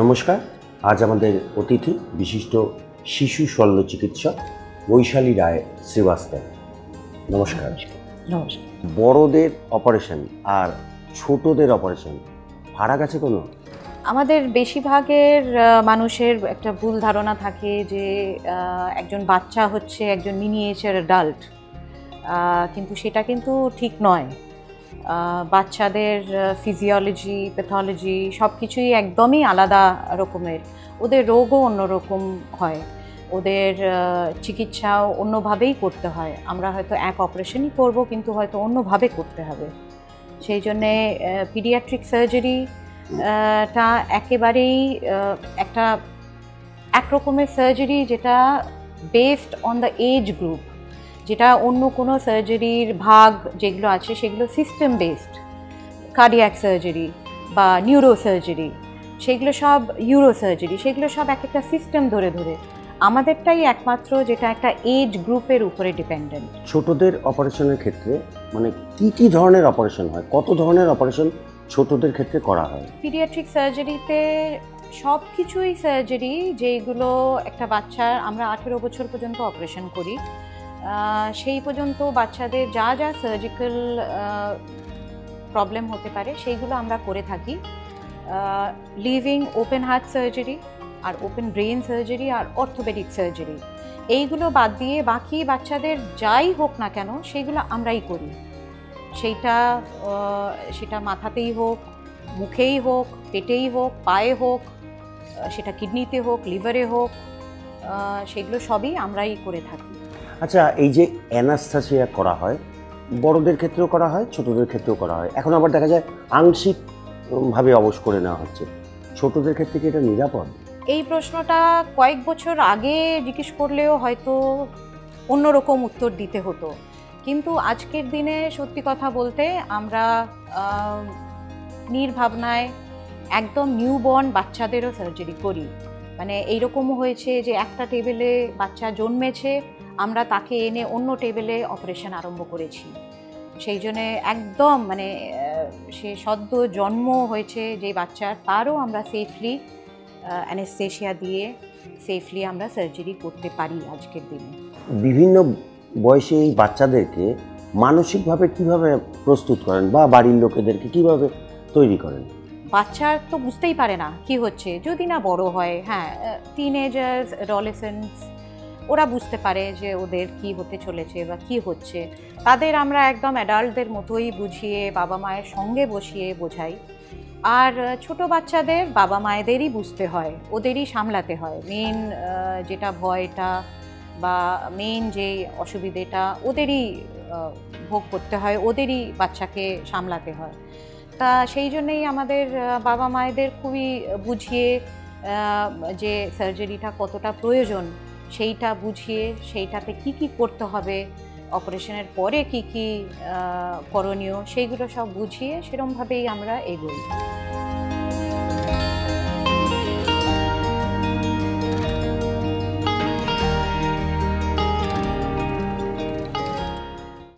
নমস্কার। আজ আমাদের অতিথি বিশিষ্ট শিশু শল্য চিকিৎসক বৈশালী রায় শ্রীবাস্তব। নমস্কার। নমস্কার। বড়দের অপারেশন আর ছোটদের অপারেশন ফারাক আছে কোনো? আমাদের বেশিরভাগের মানুষের একটা ভুল ধারণা থাকে যে একজন বাচ্চা হচ্ছে একজন মিনিয়েচার অ্যাডাল্ট, কিন্তু সেটা কিন্তু ঠিক নয়। বাচ্চাদের ফিজিওলজি, প্যাথোলজি সব কিছুই একদমই আলাদা রকমের। ওদের রোগও অন্যরকম হয়, ওদের চিকিৎসাও অন্যভাবেই করতে হয়। আমরা হয়তো এক অপারেশনই করব, কিন্তু হয়তো অন্যভাবে করতে হবে। সেই জন্যে পিডিয়াট্রিক সার্জারি টা একেবারেই একটা একরকমের সার্জারি যেটা based on the age group, যেটা অন্য কোনো সার্জারির ভাগ যেগুলো আছে সেগুলো সিস্টেম বেসড। কার্ডিয়াক সার্জারি বা নিউরো সার্জারি, সেগুলো সব ইউরো সার্জারি, সেগুলো সব এক একটা সিস্টেম ধরে ধরে। আমাদেরটাই একমাত্র যেটা একটা এজ গ্রুপের উপরে ডিপেন্ডেন্ট। ছোটদের অপারেশনের ক্ষেত্রে মানে কি ধরনের অপারেশন হয়, কত ধরনের অপারেশন ছোটদের ক্ষেত্রে করা হয়? পিডিয়াট্রিক সার্জারিতে সব কিছুই সার্জারি যেগুলো একটা বাচ্চার, আমরা 18 বছর পর্যন্ত অপারেশন করি, সেই পর্যন্ত বাচ্চাদের যা যা সার্জিক্যাল প্রবলেম হতে পারে সেইগুলো আমরা করে থাকি। লিভিং ওপেন হার্ট সার্জারি আর ওপেন ব্রেন সার্জারি আর অর্থোপেডিক সার্জারি, এইগুলো বাদ দিয়ে বাকি বাচ্চাদের যাই হোক না কেন সেগুলো আমরাই করি। সেটা মাথাতেই হোক, মুখেই হোক, পেটেই হোক, পায়ে হোক, সেটা কিডনিতে হোক, লিভারে হোক, সেগুলো সবই আমরাই করে থাকি। আচ্ছা, এই যে অ্যানাস্থেসিয়া করা হয়, বড়দের ক্ষেত্রেও করা হয়, ছোটদের ক্ষেত্রেও করা হয়, এখন আবার দেখা যায় আংশিকভাবে অবশ করে নেওয়া হচ্ছে। ছোটদের ক্ষেত্রে কি এটা নিরাপদ? এই প্রশ্নটা কয়েক বছর আগে জিজ্ঞেস করলেও হয়তো অন্যরকম উত্তর দিতে হতো, কিন্তু আজকের দিনে সত্যি কথা বলতে আমরা নির্ভাবনায় একদম নিউবর্ন বাচ্চাদেরও সার্জারি করি। মানে এইরকমও হয়েছে যে একটা টেবিলে বাচ্চা জন্মেছে, আমরা তাকে এনে অন্য টেবিলে অপারেশন আরম্ভ করেছি। সেই জন্যে একদম মানে সে সদ্য জন্ম হয়েছে যে বাচ্চার, তারও আমরা সেফলি অ্যানেস্থেশিয়া দিয়ে সেফলি আমরা সার্জারি করতে পারি আজকের দিনে। বিভিন্ন বয়সে এই বাচ্চাদেরকে মানসিকভাবে কিভাবে প্রস্তুত করেন বা বাড়ির লোকেদেরকে কিভাবে তৈরি করেন? বাচ্চা তো বুঝতেই পারে না কি হচ্ছে, যদি না বড় হয়। হ্যাঁ, টিনেজার্স, অ্যাডোলেসেন্টস, ওরা বুঝতে পারে যে ওদের কি হতে চলেছে বা কি হচ্ছে। তাদের আমরা একদম অ্যাডাল্টদের মতোই বুঝিয়ে বাবা মায়ের সঙ্গে বসিয়ে বোঝাই। আর ছোট বাচ্চাদের বাবা মায়েদেরই বুঝতে হয়, ওদেরই সামলাতে হয়। মেন যেটা ভয়টা বা মেন যে অসুবিধেটা ওদেরই ভোগ করতে হয়, ওদেরই বাচ্চাকে সামলাতে হয়। তা সেই জন্যেই আমাদের বাবা মায়েদের খুবই বুঝিয়ে যে সার্জারিটা কতটা প্রয়োজন সেইটা বুঝিয়ে, সেইটাতে কি কি করতে হবে, অপারেশনের পরে কি কি করণীয়, সেইগুলো সব বুঝিয়ে সেরকমভাবেই আমরা এগোই।